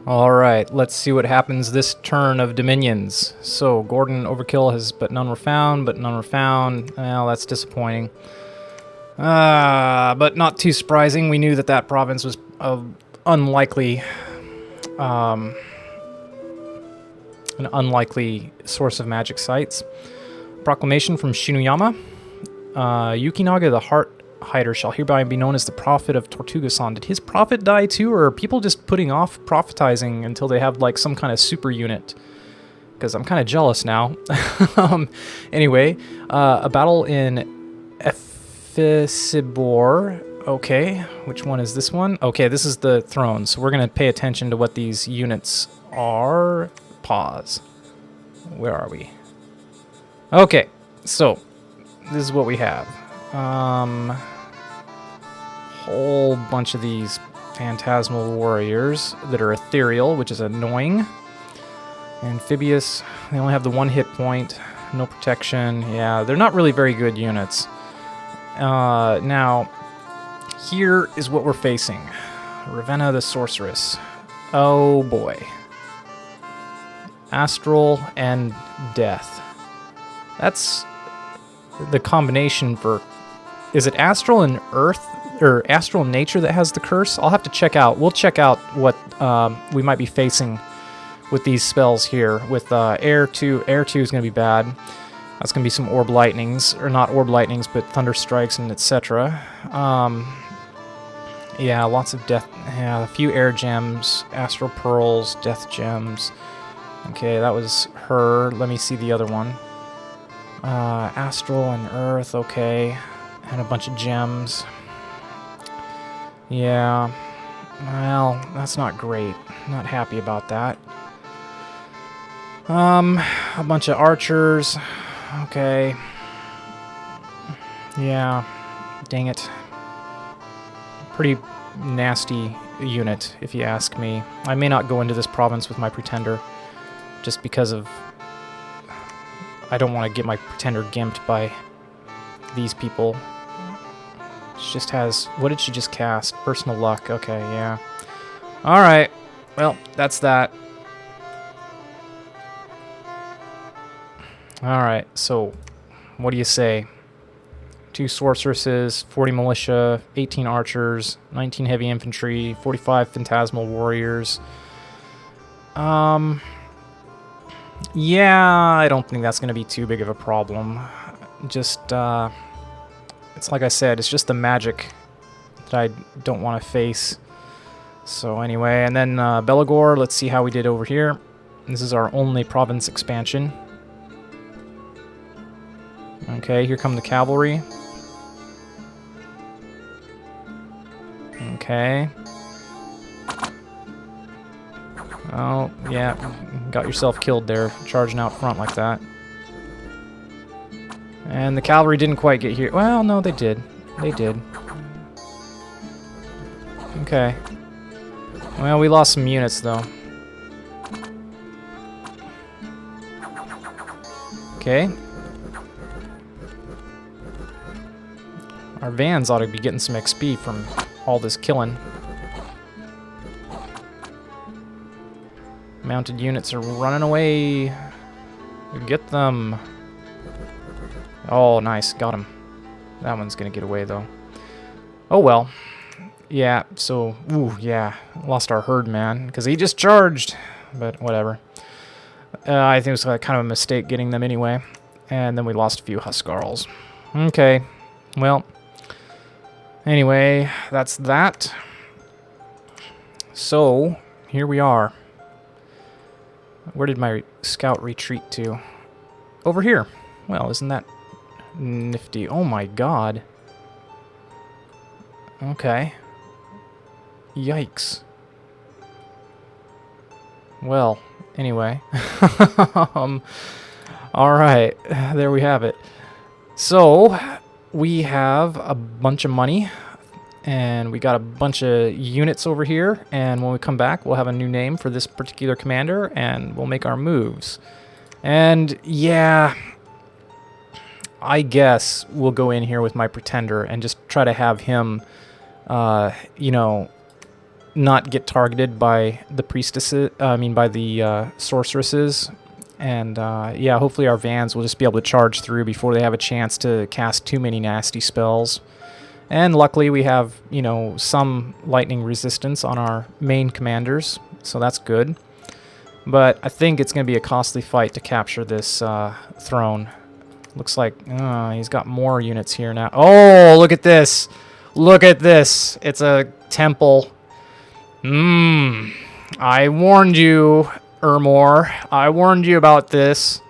Alright, let's see what happens this turn of Dominions. So, Gordon overkill has, but none were found. Well, that's disappointing. But not too surprising. We knew that that province was unlikely, an unlikely source of magic sites. Proclamation from Shinuyama. Yukinaga the Heart Hider shall hereby be known as the Prophet of Tortuga-san. Did his prophet die too, or are people just putting off prophetizing until they have like some kind of super unit? Because I'm kind of jealous now. Anyway, a battle in Efisibor. Okay, which one is this one? Okay, this is the throne, so we're going to pay attention to what these units are. Pause. Where are we? Okay, so this is what we have. Whole bunch of these phantasmal warriors that are ethereal, which is annoying. Amphibious, they only have the one hit point, no protection. Yeah, they're not really very good units. Now, here is what we're facing. Ravenna the Sorceress. Oh boy. Astral and Death. That's the combination for... Is it Astral and Earth, or Astral and Nature that has the curse? I'll have to check out. We'll check out what we might be facing with these spells here. With Air 2. Air 2 is going to be bad. That's going to be some Orb Lightnings. Or not Orb Lightnings, but Thunder Strikes and etc. Yeah, lots of Death. Yeah, a few Air Gems. Astral Pearls. Death Gems. Okay, that was her. Let me see the other one. Astral and Earth, okay. And a bunch of gems. Yeah. Well, that's not great. Not happy about that. A bunch of archers. Okay. Yeah. Dang it. Pretty nasty unit, if you ask me. I may not go into this province with my Pretender, just because of... I don't want to get my Pretender gimped by these people. She just has... What did she just cast? Personal luck. Okay, yeah. Alright. Well, that's that. Alright, so... What do you say? 2 sorceresses, 40 militia, 18 archers, 19 heavy infantry, 45 phantasmal warriors. Yeah, I don't think that's going to be too big of a problem. Just, it's like I said, it's just the magic that I don't want to face. So anyway, and then Belagor, let's see how we did over here. This is our only province expansion. Okay, here come the cavalry. Okay. Oh, yeah, got yourself killed there, charging out front like that. And the cavalry didn't quite get here. Well, no, they did. They did. Okay. Well, we lost some units, though. Okay. Our vans ought to be getting some XP from all this killing. Mounted units are running away. Get them. Oh, nice. Got him. That one's going to get away, though. Oh, well. Yeah, so... Ooh, yeah. Lost our herd, man. Because he just charged. But whatever. I think it was kind of a mistake getting them anyway. And then we lost a few Huskarls. Okay. Well. Anyway, that's that. So, here we are. Where did my scout retreat to? Over here. Well, isn't that nifty? Oh my god. Okay. Yikes. Well, anyway. Alright, there we have it. So, we have a bunch of money. And we got a bunch of units over here, and when we come back, we'll have a new name for this particular commander, and we'll make our moves. And, yeah, I guess we'll go in here with my Pretender and just try to have him, you know, not get targeted by the priestesses, by the sorceresses. And yeah, hopefully our vans will just be able to charge through before they have a chance to cast too many nasty spells. And luckily we have, you know, some lightning resistance on our main commanders, so that's good. But I think it's going to be a costly fight to capture this throne. Looks like he's got more units here now. Oh, look at this! Look at this! It's a temple. I warned you, Ermor. I warned you about this.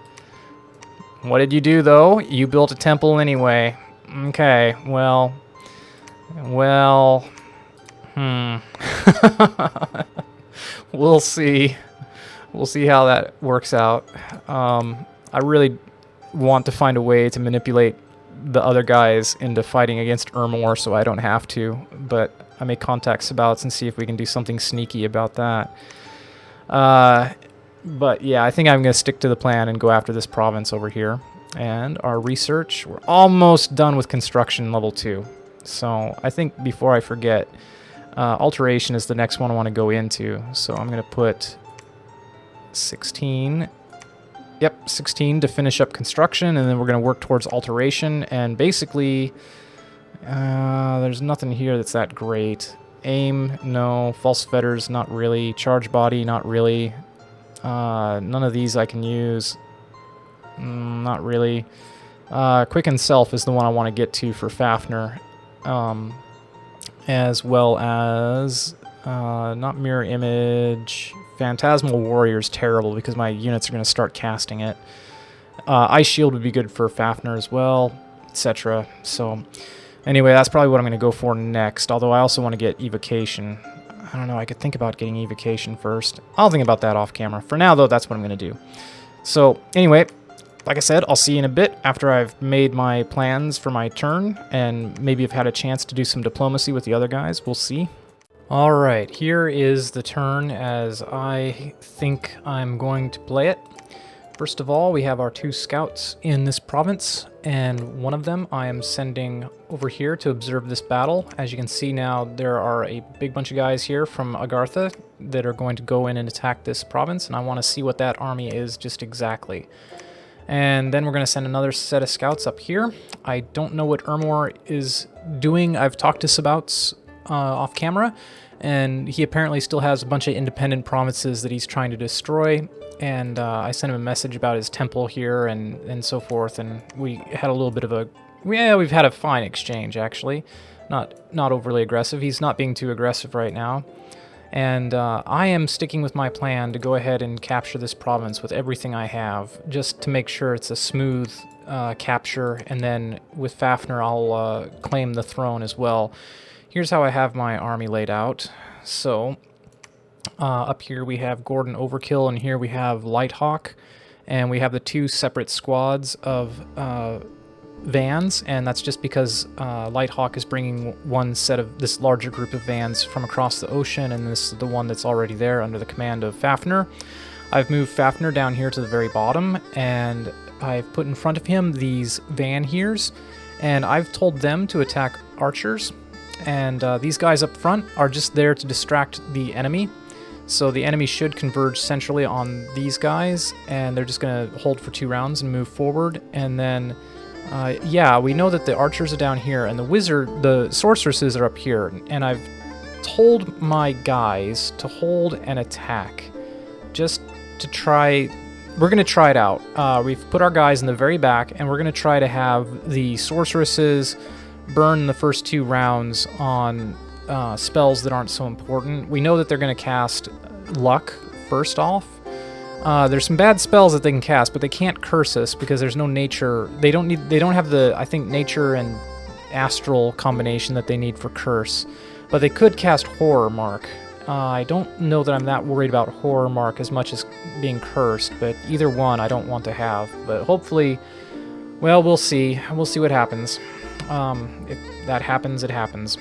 What did you do, though? You built a temple anyway. Okay, well... We'll see. We'll see how that works out. I really want to find a way to manipulate the other guys into fighting against Ermor so I don't have to, but I may contact Sabouts and see if we can do something sneaky about that. But yeah, I think I'm going to stick to the plan and go after this province over here. And our research, we're almost done with construction level 2. So I think before I forget, alteration is the next one I want to go into. So I'm going to put 16. Yep, 16 to finish up construction, and then we're going to work towards alteration. And basically, there's nothing here that's that great. Aim, no. False fetters, not really. Charge body, not really. None of these I can use. Not really. Quicken self is the one I want to get to for Fafnir. As well as not mirror image. Phantasmal warrior is terrible because my units are going to start casting it. Ice shield would be good for Fafnir as well, etc. So anyway, that's probably what I'm going to go for next, although I also want to get evocation. I don't know, I could think about getting evocation first. I'll think about that off camera. For now, though, that's what I'm going to do. So anyway, like I said, I'll see you in a bit after I've made my plans for my turn, and maybe I've had a chance to do some diplomacy with the other guys. We'll see. Alright, here is the turn as I think I'm going to play it. First of all, we have our 2 scouts in this province, and one of them I am sending over here to observe this battle. As you can see now, there are a big bunch of guys here from Agartha that are going to go in and attack this province, and I want to see what that army is just exactly. And then we're going to send another set of scouts up here. I don't know what Ermor is doing. I've talked to Sabouts off camera, and he apparently still has a bunch of independent provinces that he's trying to destroy. And I sent him a message about his temple here and so forth, and we had a little bit of a... Yeah, we've had a fine exchange, actually. Not overly aggressive. He's not being too aggressive right now. And I am sticking with my plan to go ahead and capture this province with everything I have, just to make sure it's a smooth capture, and then with Fafnir I'll claim the throne as well. Here's how I have my army laid out. So, up here we have Gordon Overkill, and here we have Lighthawk, and we have the 2 separate squads of vans, and that's just because Lighthawk is bringing one set of this larger group of vans from across the ocean, and this is the one that's already there under the command of Fafnir. I've moved Fafnir down here to the very bottom, and I've put in front of him these van heres, and I've told them to attack archers. And these guys up front are just there to distract the enemy. So the enemy should converge centrally on these guys, and they're just going to hold for 2 rounds and move forward. And then, yeah, we know that the archers are down here, and the sorceresses are up here. And I've told my guys to hold an attack, just to try... We're going to try it out. We've put our guys in the very back, and we're going to try to have the sorceresses burn the first 2 rounds on spells that aren't so important. We know that they're going to cast Luck first off. There's some bad spells that they can cast, but they can't curse us because there's no nature. They don't have the, I think, nature and astral combination that they need for curse. But they could cast Horror Mark. I don't know that I'm that worried about Horror Mark as much as being cursed, but either one I don't want to have. But hopefully, well, we'll see. We'll see what happens. If that happens, it happens.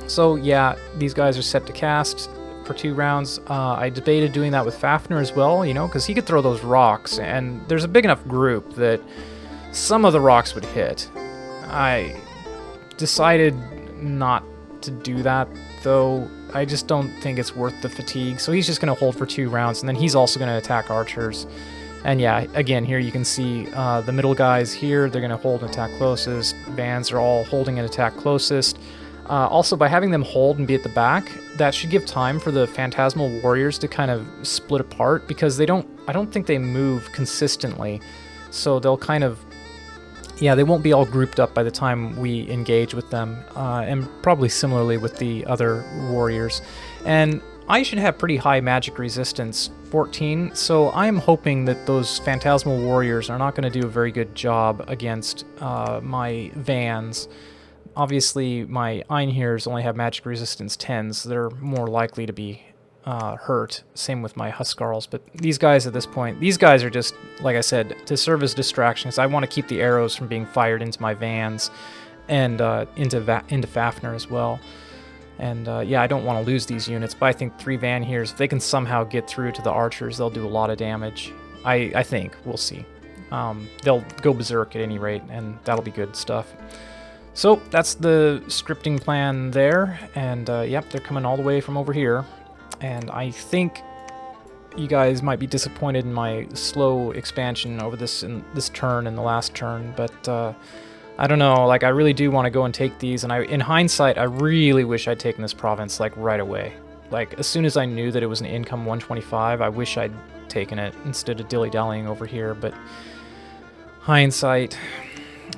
So yeah, these guys are set to cast for 2 rounds. I debated doing that with Fafnir as well, you know, because he could throw those rocks, and there's a big enough group that some of the rocks would hit. I decided not to do that, though. I just don't think it's worth the fatigue. So he's just going to hold for 2 rounds, and then he's also going to attack archers. And yeah, again, here you can see the middle guys here, they're going to hold and attack closest. Vans are all holding and attack closest. Also, by having them hold and be at the back, that should give time for the Phantasmal Warriors to kind of split apart, because I don't think they move consistently. So they'll kind of, yeah, they won't be all grouped up by the time we engage with them, and probably similarly with the other warriors. And I should have pretty high magic resistance, 14, so I'm hoping that those Phantasmal Warriors are not going to do a very good job against my Vans. Obviously, my Einheirs only have magic resistance 10s, so they're more likely to be hurt. Same with my Huskarls, but these guys at this point, these guys are just, like I said, to serve as distractions. I want to keep the arrows from being fired into my Vans and into Fafnir as well. And yeah, I don't want to lose these units, but I think 3 Vanheirs, if they can somehow get through to the archers, they'll do a lot of damage. I think. We'll see. They'll go berserk at any rate, and that'll be good stuff. So that's the scripting plan there, and yep, they're coming all the way from over here. And I think you guys might be disappointed in my slow expansion over this turn and the last turn, but I don't know, like I really do want to go and take these, and in hindsight, I really wish I'd taken this province like right away. Like as soon as I knew that it was an income 125, I wish I'd taken it instead of dilly-dallying over here, but hindsight,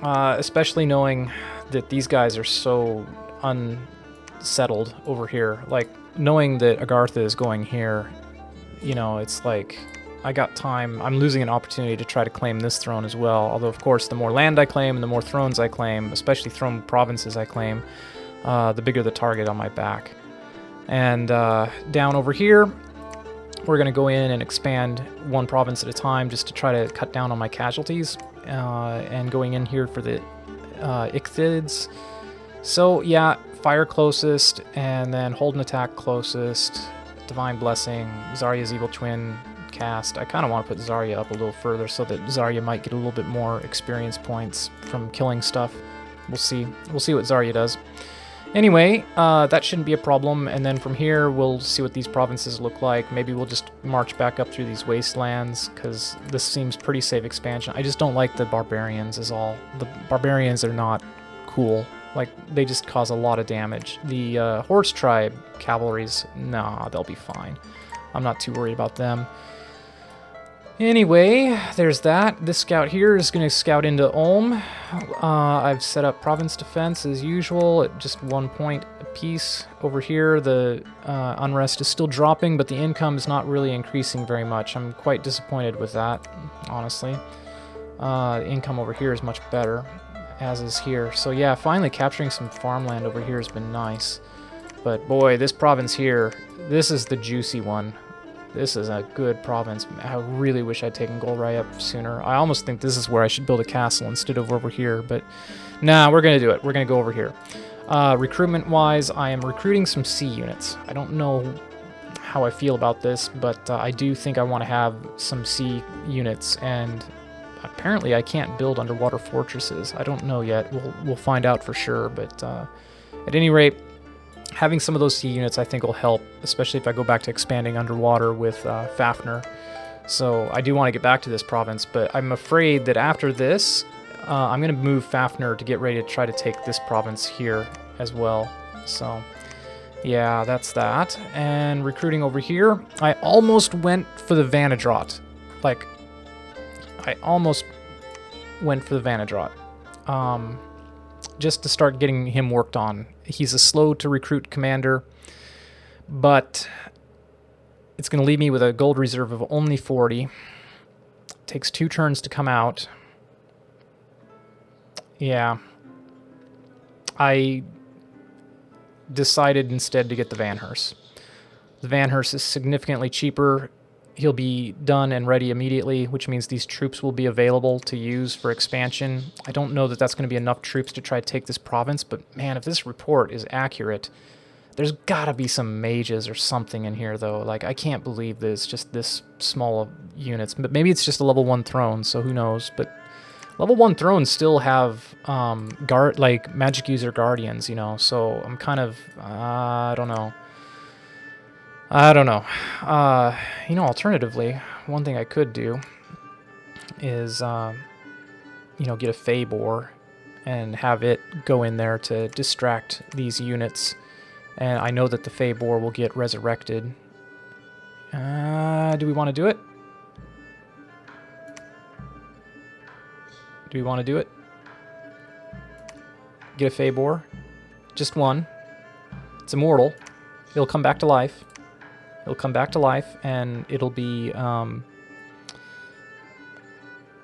especially knowing that these guys are so unsettled over here, like knowing that Agartha is going here, you know, it's like I got time. I'm losing an opportunity to try to claim this throne as well, although of course the more land I claim and the more thrones I claim, especially throne provinces I claim, the bigger the target on my back. And down over here, we're going to go in and expand 1 province at a time just to try to cut down on my casualties, and going in here for the Ichthids. So yeah, fire closest, and then hold and attack closest, Divine Blessing, Zarya's Evil Twin cast. I kind of want to put Zarya up a little further so that Zarya might get a little bit more experience points from killing stuff. We'll see. We'll see what Zarya does. Anyway, that shouldn't be a problem, and then from here we'll see what these provinces look like. Maybe we'll just march back up through these wastelands, because this seems pretty safe expansion. I just don't like the barbarians is all. The barbarians are not cool. Like, they just cause a lot of damage. The horse tribe cavalries, nah, they'll be fine. I'm not too worried about them. Anyway, there's that. This scout here is going to scout into Ulm. I've set up province defense as usual at just 1 point apiece. Over here, the unrest is still dropping, but the income is not really increasing very much. I'm quite disappointed with that, honestly. The income over here is much better, as is here. So yeah, finally capturing some farmland over here has been nice. But boy, this province here, this is the juicy one. This is a good province. I really wish I'd taken Golrai up sooner. I almost think this is where I should build a castle instead of over here, but nah, we're going to do it. We're going to go over here. Recruitment-wise, I am recruiting some C units. I don't know how I feel about this, but I do think I want to have some C units, and apparently I can't build underwater fortresses. I don't know yet. We'll find out for sure, but at any rate, having some of those C units I think will help, especially if I go back to expanding underwater with Fafnir. So I do want to get back to this province, but I'm afraid that after this, I'm going to move Fafnir to get ready to try to take this province here as well. So yeah, that's that. And recruiting over here, I almost went for the Vanadrot. Like, I almost went for the Vanadrot. Just to start getting him worked on. He's a slow to recruit commander, but it's going to leave me with a gold reserve of only 40. Takes 2 turns to come out. Yeah. I decided instead to get the Vanhers. The Vanhers is significantly cheaper. He'll be done and ready immediately, which means these troops will be available to use for expansion. I don't know that that's going to be enough troops to try to take this province, but man, if this report is accurate, there's got to be some mages or something in here, though. Like, I can't believe that it's just this small of units. But maybe it's just a level 1 throne, so who knows. But Level 1 thrones still have like magic user guardians, you know, so I'm kind of I don't know. You know, alternatively, one thing I could do is you know, get a Fey Boar and have it go in there to distract these units. And I know that the Fey Boar will get resurrected. Do we want to do it? Do we want to do it? Get a Fey Boar? Just one. It's immortal. It'll come back to life. It'll come back to life, and it'll be,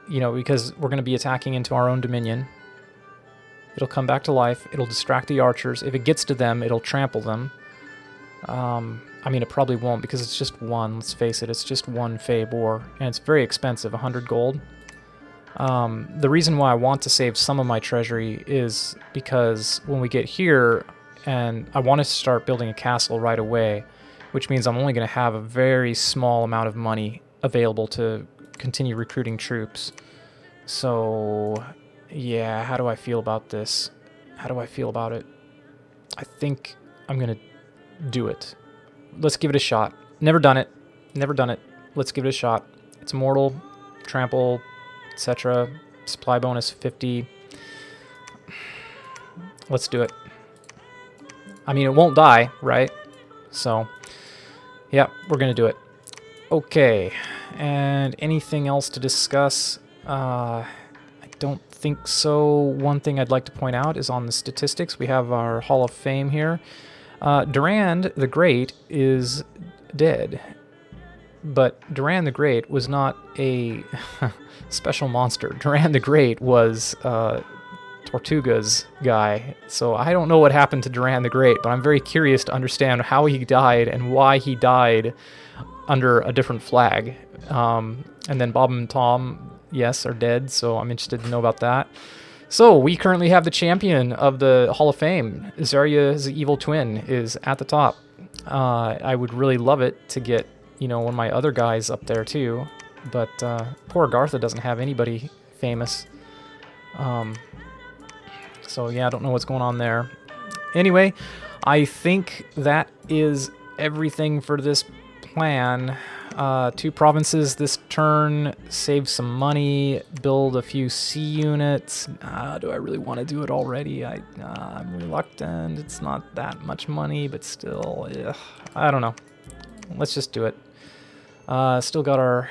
you know, because we're going to be attacking into our own dominion. It'll come back to life. It'll distract the archers. If it gets to them, it'll trample them. I mean, it probably won't because it's just one. Let's face it, it's just one Fey Boar, and it's very expensive, 100 gold. The reason why I want to save some of my treasury is because when we get here, and I want to start building a castle right away, which means I'm only going to have a very small amount of money available to continue recruiting troops. So, yeah, how do I feel about this? How do I feel about it? I think I'm going to do it. Let's give it a shot. Never done it. Never done it. Let's give it a shot. It's immortal, trample, etc. Supply bonus 50. Let's do it. I mean, it won't die, right? So, yeah, we're going to do it. Okay, and anything else to discuss? I don't think so. One thing I'd like to point out is on the statistics. We have our Hall of Fame here. Durand the Great is dead, but Durand the Great was not a special monster. Durand the Great was Tortuga's guy, so I don't know what happened to Durand the Great, but I'm very curious to understand how he died and why he died under a different flag. And then Bob and Tom, yes, are dead, so I'm interested to know about that. So, we currently have the champion of the Hall of Fame. Zarya's evil twin is at the top. I would really love it to get, you know, one of my other guys up there too, but poor Agartha doesn't have anybody famous. So yeah, I don't know what's going on there. Anyway, I think that is everything for this plan. 2 provinces this turn, save some money, build a few sea units. Do I really want to do it already? I'm reluctant. It's not that much money, but still, I don't know. Let's just do it. Still got our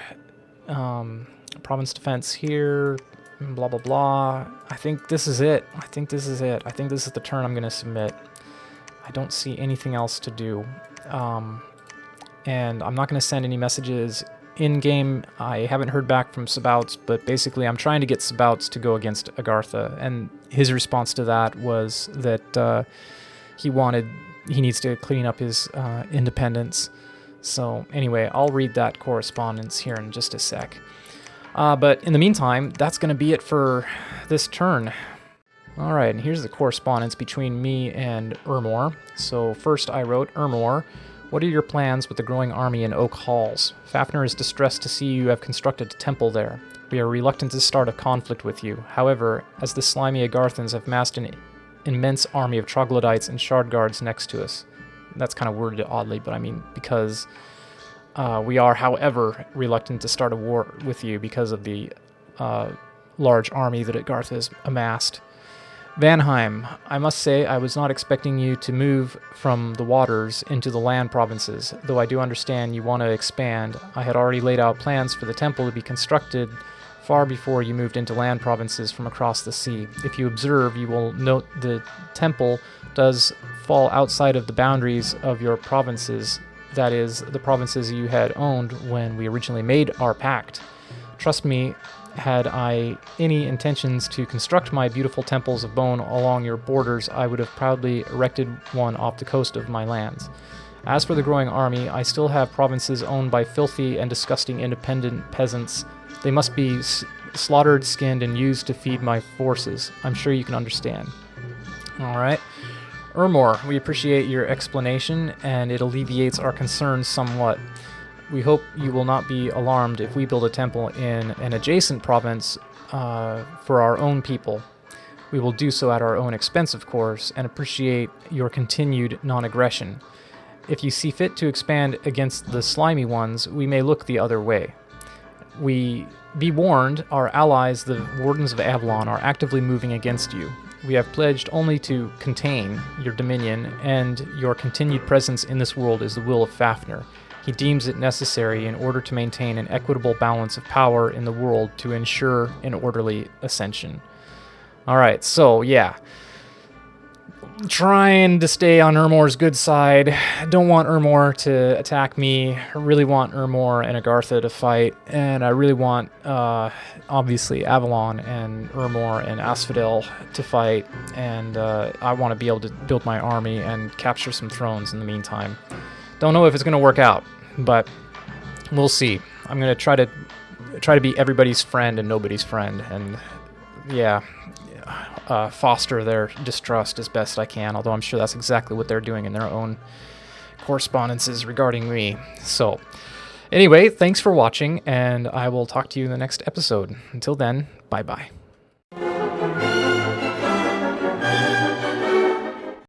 province defense here, blah, blah, blah. I think this is it. I think this is it. I think this is the turn I'm going to submit. I don't see anything else to do. And I'm not going to send any messages in-game. I haven't heard back from Sabouts, but basically I'm trying to get Sabouts to go against Agartha, and his response to that was that he needs to clean up his independence. So anyway, I'll read that correspondence here in just a sec. But in the meantime, that's going to be it for this turn. Alright, and here's the correspondence between me and Ermor. So first I wrote, Ermor, what are your plans with the growing army in Oak Halls? Fafnir is distressed to see you have constructed a temple there. We are reluctant to start a conflict with you. However, as the slimy Agarthans have massed an immense army of troglodytes and shard guards next to us. That's kind of worded oddly, but I mean because we are, however, reluctant to start a war with you because of the large army that Agartha has amassed. Vanheim, I must say I was not expecting you to move from the waters into the land provinces, though I do understand you want to expand. I had already laid out plans for the temple to be constructed far before you moved into land provinces from across the sea. If you observe, you will note the temple does fall outside of the boundaries of your provinces, that is, the provinces you had owned when we originally made our pact. Trust me, had I any intentions to construct my beautiful temples of bone along your borders, I would have proudly erected one off the coast of my lands. As for the growing army, I still have provinces owned by filthy and disgusting independent peasants. They must be slaughtered, skinned, and used to feed my forces. I'm sure you can understand. Alright. Ermor, we appreciate your explanation, and it alleviates our concerns somewhat. We hope you will not be alarmed if we build a temple in an adjacent province for our own people. We will do so at our own expense, of course, and appreciate your continued non-aggression. If you see fit to expand against the slimy ones, we may look the other way. Be warned, our allies, the Wardens of Avalon, are actively moving against you. We have pledged only to contain your dominion, and your continued presence in this world is the will of Fafnir. He deems it necessary in order to maintain an equitable balance of power in the world to ensure an orderly ascension. Alright, so yeah. Trying to stay on Ermor's good side. Don't want Ermor to attack me. I really want Ermor and Agartha to fight. And I really want, obviously, Avalon and Ermor and Asphodel to fight. And I want to be able to build my army and capture some thrones in the meantime. Don't know if it's going to work out, but we'll see. I'm going to try to be everybody's friend and nobody's friend. And yeah. Foster their distrust as best I can, although I'm sure that's exactly what they're doing in their own correspondences regarding me. So, anyway, thanks for watching, and I will talk to you in the next episode. Until then, bye-bye.